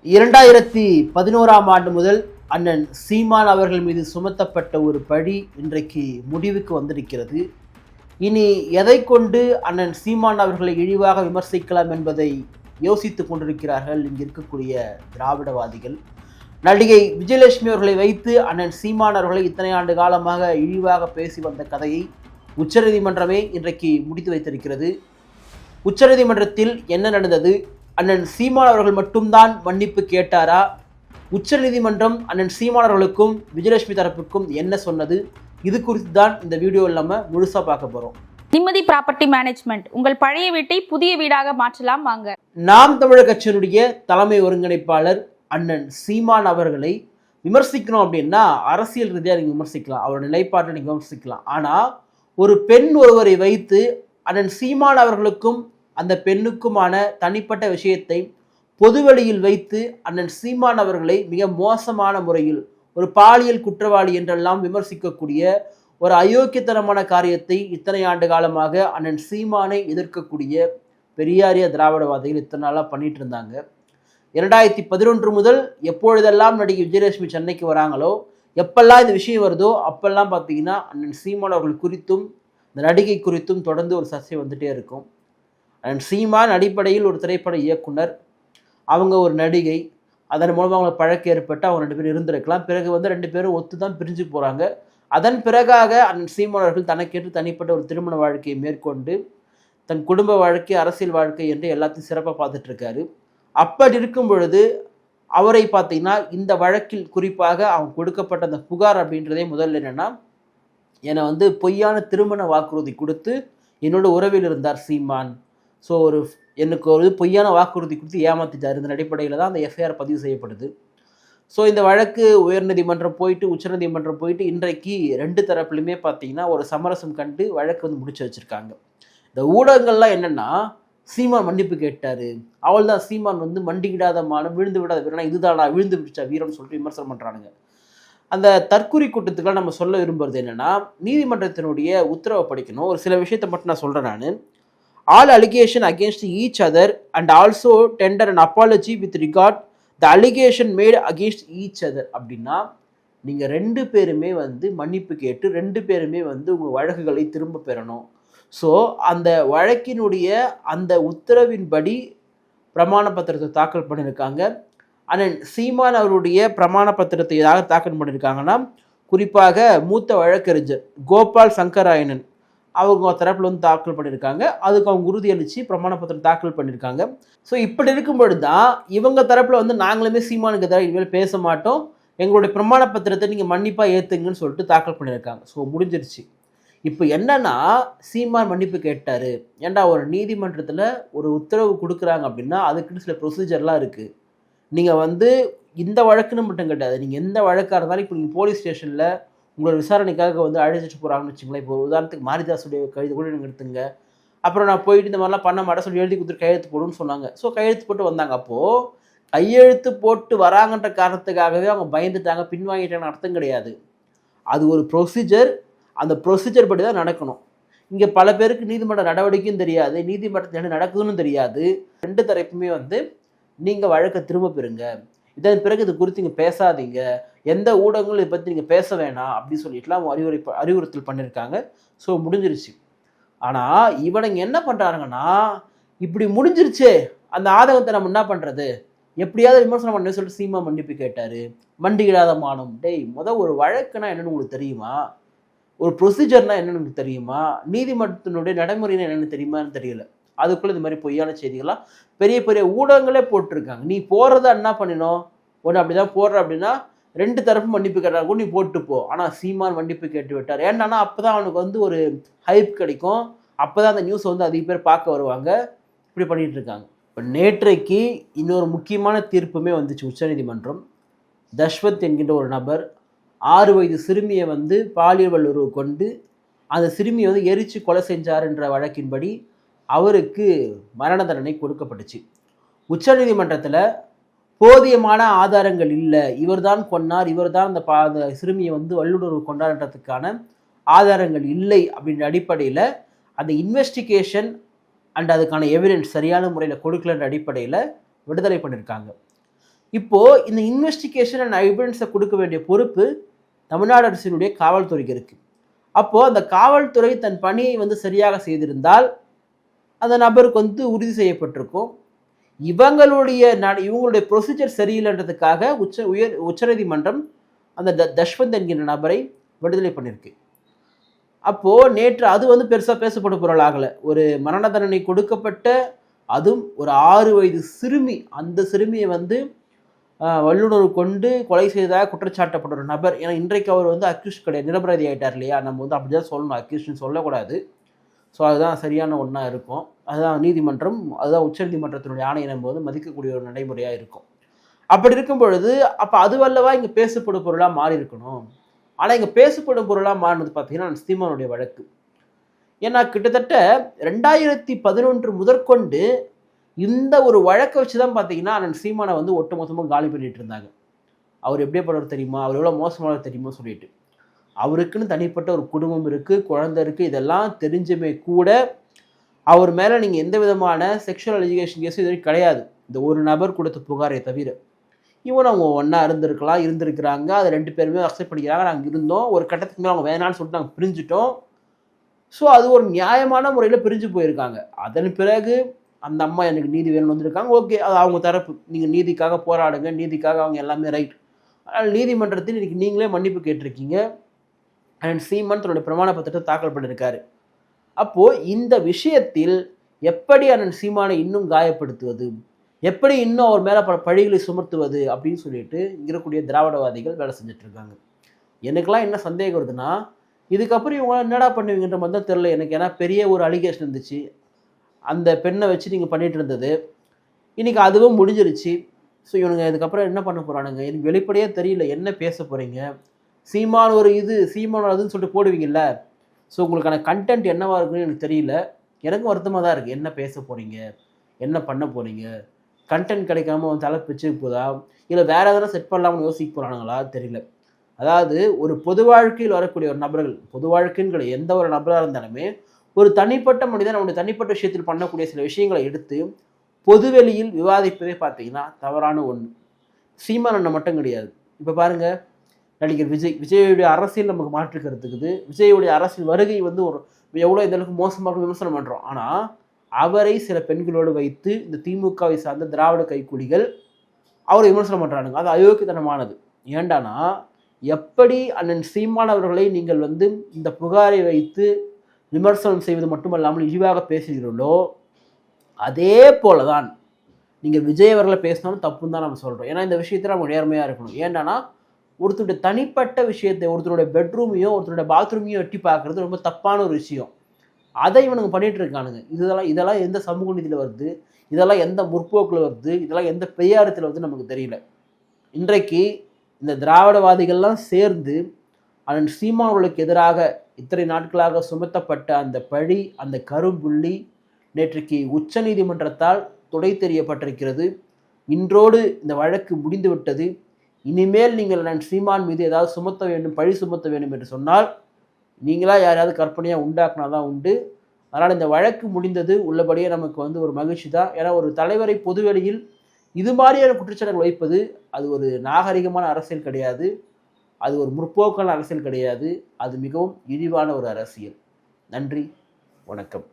2011ஆம் ஆண்டு முதல் அண்ணன் சீமான் அவர்கள் மீது சுமத்தப்பட்ட ஒரு பழி இன்றைக்கு முடிவுக்கு வந்திருக்கிறது. இனி எதை கொண்டு அண்ணன் சீமான் அவர்களை இழிவாக விமர்சிக்கலாம் என்பதை யோசித்துக் கொண்டிருக்கிறார்கள் இங்கு இருக்கக்கூடிய திராவிடவாதிகள். நடிகை விஜயலட்சுமி அவர்களை வைத்து அண்ணன் சீமான் அவர்களை இத்தனை ஆண்டு காலமாக இழிவாக பேசி வந்த கதையை உச்சநீதிமன்றமே இன்றைக்கு முடித்து வைத்திருக்கிறது. உச்சநீதிமன்றத்தில் என்ன நடந்தது? அண்ணன் சீமான் அவர்கள் மட்டும்தான் மன்னிப்பு கேட்டாரா? உச்சநீதிமன்றம் அண்ணன் சீமான் அவர்களுக்கும் விஜயலட்சுமி தரப்புக்கும் என்ன சொன்னது? இது குறித்து தான் இந்த வீடியோவில் நம்ம முழுசா பார்க்க போறோம். நிம்மதி ப்ராப்பர்ட்டி மேனேஜ்மெண்ட், உங்கள் பழைய வீட்டை புதிய வீடாக மாற்றலாம் வாங்க. நாம் தமிழர் கட்சியினுடைய தலைமை ஒருங்கிணைப்பாளர் அண்ணன் சீமான் அவர்களை விமர்சிக்கணும் அப்படின்னா அரசியல் ரீதியாக நீங்கள் விமர்சிக்கலாம், அவரோட நிலைப்பாட்டை நீங்கள் விமர்சிக்கலாம். ஆனால் ஒரு பெண் ஒருவரை வைத்து அண்ணன் சீமான் அவர்களுக்கும் அந்த பெண்ணுக்குமான தனிப்பட்ட விஷயத்தை பொதுவெளியில் வைத்து அண்ணன் சீமான் அவர்களை மிக மோசமான முறையில் ஒரு பாலியல் குற்றவாளி என்றெல்லாம் விமர்சிக்கக்கூடிய ஒரு அயோக்கியத்தனமான காரியத்தை இத்தனை ஆண்டு காலமாக அண்ணன் சீமானை எதிர்க்கக்கூடிய பெரியாரிய திராவிடவாதிகள் இத்தனை நாளாக பண்ணிட்டு இருந்தாங்க. 2011 முதல் எப்பொழுதெல்லாம் நடிகை விஜயலட்சுமி சென்னைக்கு வராங்களோ, எப்பெல்லாம் இந்த விஷயம் வருதோ அப்பெல்லாம் பார்த்தீங்கன்னா அண்ணன் சீமான் அவர்கள் குறித்தும் இந்த நடிகை குறித்தும் தொடர்ந்து ஒரு சர்ச்சை வந்துட்டே இருக்கும். அண்ட் சீமான் அடிப்படையில் ஒரு திரைப்பட இயக்குனர், அவங்க ஒரு நடிகை, அதன் மூலமாக அவங்களுக்கு பழக்கம் ஏற்பட்டு அவங்க 2 பேரும் இருந்திருக்கலாம். பிறகு 2 பேரும் ஒத்து தான் பிரிஞ்சு போகிறாங்க. அதன் பிறகாக அண்ணன் சீமான் அவர்கள் தனக்கேற்று தனிப்பட்ட ஒரு திருமண வாழ்க்கையை மேற்கொண்டு தன் குடும்ப வாழ்க்கை, அரசியல் வாழ்க்கை என்று எல்லாத்தையும் சிறப்பாக பார்த்துட்டு இருக்காரு. அப்படி இருக்கும் பொழுது அவரை பார்த்தீங்கன்னா இந்த வழக்கில் குறிப்பாக அவங்க கொடுக்கப்பட்ட அந்த புகார் அப்படின்றதே முதல்ல என்னென்னா, என்னை பொய்யான திருமண வாக்குறுதி கொடுத்து என்னோட உறவில் இருந்தார் சீமான். ஸோ எனக்கு ஒரு பொய்யான வாக்குறுதி கொடுத்து ஏமாற்றிட்டார். இந்த அடிப்படையில் தான் அந்த எஃப்ஐஆர் பதிவு செய்யப்படுது. ஸோ இந்த வழக்கு உயர்நீதிமன்றம் போயிட்டு உச்சநீதிமன்றம் போயிட்டு இன்றைக்கு 2 தரப்புலையுமே பார்த்தீங்கன்னா ஒரு சமரசம் கண்டு வழக்கு முடிச்சு வச்சுருக்காங்க. இந்த ஊடகங்கள்லாம் என்னென்னா, சீமான் மன்னிப்பு கேட்டார், அவள் தான் சீமான் மண்டிக்கிடாத மானம், விழுந்து விடாத வீரனா, இதுதானா விழுந்து பிடிச்சா வீரம்னு சொல்லிட்டு விமர்சனம் பண்ணுறானுங்க. அந்த தற்குறி கூட்டத்துக்கெல்லாம் நம்ம சொல்ல விரும்புறது என்னென்னா, நீதிமன்றத்தினுடைய உத்தரவை படிக்கணும். ஒரு சில விஷயத்தை மட்டும் நான் சொல்கிறேன். நான் all allegation against each other and also tender an apology with regard the allegation made against each other அப்படின்னா, நீங்கள் 2 பேருமே மன்னிப்பு கேட்டு 2 பேருமே உங்கள் வழக்குகளை திரும்ப பெறணும். ஸோ அந்த வழக்கினுடைய அந்த உத்தரவின்படி பிரமாண பத்திரத்தை தாக்கல் பண்ணியிருக்காங்க. அண்ணன் சீமான் அவருடைய பிரமாண பத்திரத்தை எதாக தாக்கல் பண்ணியிருக்காங்கன்னா, குறிப்பாக மூத்த வழக்கறிஞர் கோபால் சங்கராயணன் அவங்க தரப்பில் தாக்கல் பண்ணியிருக்காங்க. அதுக்கு அவங்க உறுதியளித்து பிரமாண பத்திரம் தாக்கல் பண்ணியிருக்காங்க. ஸோ இப்படி இருக்கும்பொழுது தான் இவங்க தரப்பில் நாங்களுமே சீமானுக்கு எதிராக இனிமேல் பேச மாட்டோம், எங்களுடைய பிரமாண பத்திரத்தை நீங்கள் மன்னிப்பாக ஏற்றுங்கன்னு சொல்லிட்டு தாக்கல் பண்ணியிருக்காங்க. ஸோ முடிஞ்சிருச்சு. இப்போ என்னன்னா, சீமான் மன்னிப்பு கேட்டார். ஏன்டா ஒரு நீதிமன்றத்தில் ஒரு உத்தரவு கொடுக்குறாங்க அப்படின்னா அதுக்குன்னு சில ப்ரொசீஜர்லாம் இருக்குது. நீங்கள் இந்த வழக்குன்னு மட்டும் கிடையாது, நீங்கள் எந்த வழக்காக இருந்தாலும் இப்போ நீங்கள் போலீஸ் ஸ்டேஷனில் உங்களோட விசாரணைக்காக அழைச்சிட்டு போகிறாங்கன்னு வச்சுங்களேன். இப்போ உதாரணத்துக்கு மாரிதாசுடைய கைது கூட நீங்கள் எடுத்துங்க. அப்புறம் நான் போயிட்டு இந்த மாதிரிலாம் பண்ண மாட்டேன் சொல்லி எழுதி கொடுத்துட்டு கையெழுத்து போடுன்னு சொன்னாங்க. ஸோ கையெழுத்து போட்டு வந்தாங்க. அப்போது கையெழுத்து போட்டு வராங்கன்ற காரணத்துக்காகவே அவங்க பயந்துட்டாங்க, பின்வாங்கிட்டாங்கன்னு அர்த்தம் கிடையாது. அது ஒரு ப்ரொசீஜர், அந்த ப்ரொசீஜர் படி தான் நடக்கணும். இங்கே பல பேருக்கு நீதிமன்ற நடவடிக்கையும் தெரியாது, நீதிமன்றத்தில் என்ன நடக்குதுன்னு தெரியாது. 2 தரப்புமே நீங்கள் வழக்கை திரும்ப பெறுங்க, இதன் பிறகு இது குறித்து நீங்கள் பேசாதீங்க, எந்த ஊடகங்களும் இதை பற்றி நீங்கள் பேச வேணாம் அப்படின்னு சொல்லிட்டுலாம் அறிவுறுத்தல் பண்ணியிருக்காங்க. ஸோ முடிஞ்சிருச்சு. ஆனால் இவனுங்க என்ன பண்ணுறாங்கன்னா, இப்படி முடிஞ்சிருச்சே அந்த ஆதங்கத்தை நம்ம என்ன பண்ணுறது, எப்படியாவது விமர்சனம் பண்ண சொல்லிட்டு சீமா மன்னிப்பு கேட்டார். மண்டியிடாத மானம். ஒரு வழக்குனா என்னென்னு உங்களுக்கு தெரியுமா? ஒரு ப்ரொசீஜர்னால் என்னென்னு உங்களுக்கு தெரியுமா? நீதிமன்றத்தினுடைய நடைமுறைன்னு என்னென்னு தெரியுமான்னு தெரியல. அதுக்குள்ளே இந்த மாதிரி பொய்யான செய்திகள்லாம் பெரிய பெரிய ஊடகங்களே போட்டிருக்காங்க. நீ போகிறத என்ன பண்ணினோம், ஒன்று அப்படி தான் போடுற அப்படின்னா 2 தரப்பும் மன்னிப்பு கேட்டாங்க கூட நீ போட்டு போ. ஆனால் சீமான் மன்னிப்பு கேட்டு விட்டார். ஏன்னா அப்போ தான் அவனுக்கு ஒரு ஹைப் கிடைக்கும், அப்போ தான் அந்த நியூஸ் அதிக பேர் பார்க்க வருவாங்க. இப்படி பண்ணிகிட்டு இருக்காங்க. இப்போ நேற்றைக்கு இன்னொரு முக்கியமான தீர்ப்புமே வந்துச்சு உச்சநீதிமன்றம். தஷ்வந்த் என்கின்ற ஒரு நபர் 6 வயது சிறுமியை பாலியல் வல்லுறவு கொண்டு அந்த சிறுமியை எரித்து கொலை செஞ்சார் என்ற வழக்கின்படி அவருக்கு மரண தண்டனை கொடுக்கப்பட்டுச்சு. உச்சநீதிமன்றத்தில் போதியமான ஆதாரங்கள் இல்லை, இவர் தான் கொன்னார், இவர் தான் அந்த சிறுமியை வல்லுறவு கொண்டாடுறதுக்கான ஆதாரங்கள் இல்லை அப்படின்ற அடிப்படையில் அந்த இன்வெஸ்டிகேஷன் அண்ட் அதுக்கான எவிடன்ஸ் சரியான முறையில் கொடுக்கலன்ற அடிப்படையில் விடுதலை பண்ணியிருக்காங்க. இப்போ இந்த இன்வெஸ்டிகேஷன் அண்ட் எவிடன்ஸை கொடுக்க வேண்டிய பொறுப்பு தமிழ்நாடு அரசினுடைய காவல்துறைக்கு இருக்கு. அப்போ அந்த காவல்துறை தன் பணியை சரியாக செய்திருந்தால் அந்த நபருக்கு உறுதி செய்யப்பட்டிருக்கும். இவங்களுடைய ப்ரொசீஜர் சரியில்லைன்றதுக்காக உச்சநீதிமன்றம் அந்த தஷ்வந்த் என்கின்ற நபரை விடுதலை பண்ணியிருக்கு. அப்போ நேற்று அது பெருசா பேசப்படும் பொருள் ஆகலை. ஒரு மரண தண்டனை கொடுக்கப்பட்ட, அதுவும் ஒரு 6 வயது சிறுமி, அந்த சிறுமியை வல்லுணர்வு கொண்டு கொலை செய்ததாக குற்றச்சாட்டப்பட்ட ஒரு நபர். ஏன்னா இன்றைக்கு அவர் அக்யூஸ்ட் கிடையாது, நிரபராதி ஆகிட்டார் இல்லையா. நம்ம அப்படிதான் சொல்லணும், அக்யூஸ்ட்னு சொல்லக்கூடாது. ஸோ அதுதான் சரியான ஒன்றா இருக்கும். அதுதான் நீதிமன்றம், அதுதான் உச்சநீதிமன்றத்தினுடைய ஆணையை நம்ம மதிக்கக்கூடிய ஒரு நடைமுறையாக இருக்கும். அப்படி இருக்கும் பொழுது அப்போ அதுவல்லவா இங்கே பேசப்படும் பொருளாக மாறி இருக்கணும். ஆனால் இங்கே பேசப்படும் பொருளாக மாறினது பார்த்தீங்கன்னா சீமானுடைய வழக்கு. ஏன்னா கிட்டத்தட்ட 2011 முதற்கொண்டு இந்த ஒரு வழக்கை வச்சு தான் பார்த்தீங்கன்னா அண்ணன் சீமானை ஒட்டுமொத்தமாக காலி பண்ணிட்டு இருந்தாங்க. அவர் எப்படியேப்படுறது தெரியுமா, அவர் எவ்வளோ மோசமானது தெரியுமா சொல்லிட்டு. அவருக்குன்னு தனிப்பட்ட ஒரு குடும்பம் இருக்குது, குழந்தை இருக்குது. இதெல்லாம் தெரிஞ்சுமே கூட அவர் மேலே நீங்கள் எந்த விதமான செக்ஷுவல் அலிகேஷன் கேஸும் இது வரைக்கும் கிடையாது. இந்த ஒரு நபர் கொடுத்த புகாரை தவிர. அவங்க ஒன்றா இருந்திருக்கிறாங்க. அது 2 பேருமே அக்செப்ட் பண்ணிக்கிறாங்க. நாங்கள் இருந்தோம், ஒரு கட்டத்துக்கு மேலே அவங்க வேணான்னு சொல்லிட்டு நாங்கள் பிரிஞ்சுட்டோம். ஸோ அது ஒரு நியாயமான முறையில் பிரிஞ்சு போயிருக்காங்க. அதன் பிறகு அந்த அம்மா எனக்கு நீதி வேணும்னு வந்திருக்காங்க. ஓகே, அது அவங்க தரப்பு, நீங்கள் நீதிக்காக போராடுங்க, நீதிக்காக அவங்க எல்லாமே ரைட். அதனால் நீதிமன்றத்தில் இன்றைக்கி நீங்களே மன்னிப்பு கேட்டிருக்கீங்க. அண்ட் சீமான் தன்னுடைய பிரமாண பத்திரத்தை தாக்கல் பண்ணியிருக்காரு. அப்போது இந்த விஷயத்தில் எப்படி அண்ணன் சீமானை இன்னும் காயப்படுத்துவது, எப்படி இன்னும் அவர் மேலே பல பழிகளை சுமத்துவது அப்படின்னு சொல்லிட்டு இருக்கக்கூடிய திராவிடவாதிகள் வேலை செஞ்சிட்ருக்காங்க. எனக்கெல்லாம் என்ன சந்தேகம் வருதுன்னா, இதுக்கப்புறம் இவங்க என்னடா பண்ணுவீங்கன்ற மாதிரி தான் தெரில எனக்கு. ஏன்னா பெரிய ஒரு அலிகேஷன் இருந்துச்சு, அந்த பெண்ணை வச்சு நீங்கள் பண்ணிகிட்டு இருந்தது. இன்றைக்கி அதுவும் முடிஞ்சிருச்சு. ஸோ இவனுங்க இதுக்கப்புறம் என்ன பண்ண போகிறானுங்க எனக்கு வெளிப்படையாக தெரியல. என்ன பேச போகிறீங்க, சீமான் ஒரு சீமான் அதுன்னு சொல்லிட்டு போடுவீங்கல்ல. ஸோ உங்களுக்கான கண்டென்ட் என்னவாக இருக்குன்னு எனக்கு தெரியல. எனக்கும் வருத்தமாக தான் இருக்குது. என்ன பேச போகிறீங்க, என்ன பண்ண போகிறீங்க, கண்டென்ட் கிடைக்காம தலை பிச்சு போதா, இல்லை வேறு எதனா செட் பண்ணலாம்னு யோசிக்க போகிறானுங்களா தெரியல. அதாவது ஒரு பொது வாழ்க்கையில் வரக்கூடிய ஒரு நபர்கள், பொது வாழ்க்கைங்கிற எந்த ஒரு நபராக இருந்தாலுமே ஒரு தனிப்பட்ட மனிதன் அவனுடைய தனிப்பட்ட விஷயத்தில் பண்ணக்கூடிய சில விஷயங்களை எடுத்து பொதுவெளியில் விவாதிப்பதே பார்த்தீங்கன்னா தவறான ஒன்று. சீமான் அண்ணன் மட்டும் கிடையாது. இப்போ பாருங்கள், நடிகர் விஜயுடைய அரசியல் நமக்கு மாற்றுக்கிறதுக்குது. விஜயுடைய அரசியல் வருகை ஒரு எவ்வளோ இந்த அளவுக்கு மோசமாக விமர்சனம் பண்ணுறோம். ஆனால் அவரை சில பெண்களோடு வைத்து இந்த திமுகவை சார்ந்த திராவிட கைக்கூலிகள் அவரை விமர்சனம் பண்ணுறானுங்க. அது அயோக்கியத்தனமானது. ஏண்டானா, எப்படி அண்ணன் சீமான் அவர்களை நீங்கள் இந்த புகாரை வைத்து விமர்சனம் செய்வது மட்டுமல்லாமல் இழிவாக பேசுகிறீர்களோ, அதே போல தான் நீங்கள் விஜய் அவர்களை பேசினாலும் தப்புன்னு தான் நம்ம சொல்கிறோம். ஏன்னா இந்த விஷயத்தில் நம்ம நேர்மையாக இருக்கணும். ஏண்டானா, ஒருத்தருடைய தனிப்பட்ட விஷயத்தை, ஒருத்தருடைய பெட்ரூமையோ ஒருத்தருடைய பாத்ரூமையோ எட்டி பார்க்குறது ரொம்ப தப்பான ஒரு விஷயம். அதை இவனுங்க பண்ணிகிட்டு இருக்கானுங்க. இதெல்லாம் எந்த சமூக நீதியில் வருது, இதெல்லாம் எந்த முற்போக்கில் வருது, இதெல்லாம் எந்த பெரியாரத்தில் வருது நமக்கு தெரியல. இன்றைக்கு இந்த திராவிடவாதிகள்லாம் சேர்ந்து அண்ணன் சீமானவர்களுக்கு எதிராக இத்தனை நாட்களாக சுமத்தப்பட்ட அந்த பழி, அந்த கரும்புள்ளி நேற்றைக்கு உச்ச நீதிமன்றத்தால் துடை தெரியப்பட்டிருக்கிறது. இன்றோடு இந்த வழக்கு முடிந்துவிட்டது. இனிமேல் நீங்கள் அண்ணன் சீமான் மீது ஏதாவது சுமத்த வேண்டும், பழி சுமத்த வேண்டும் என்று சொன்னால் நீங்களாக யாராவது கற்பனையாக உண்டாக்குனா தான் உண்டு. அதனால் இந்த வழக்கு முடிந்தது உள்ளபடியே நமக்கு ஒரு மகிழ்ச்சி தான். ஏன்னா ஒரு தலைவரை பொதுவெளியில் இது மாதிரியான குற்றச்சாட்டுகள் வைப்பது அது ஒரு நாகரிகமான அரசியல் கிடையாது, அது ஒரு முற்போக்கான அரசியல் கிடையாது, அது மிகவும் இழிவான ஒரு அரசியல். நன்றி, வணக்கம்.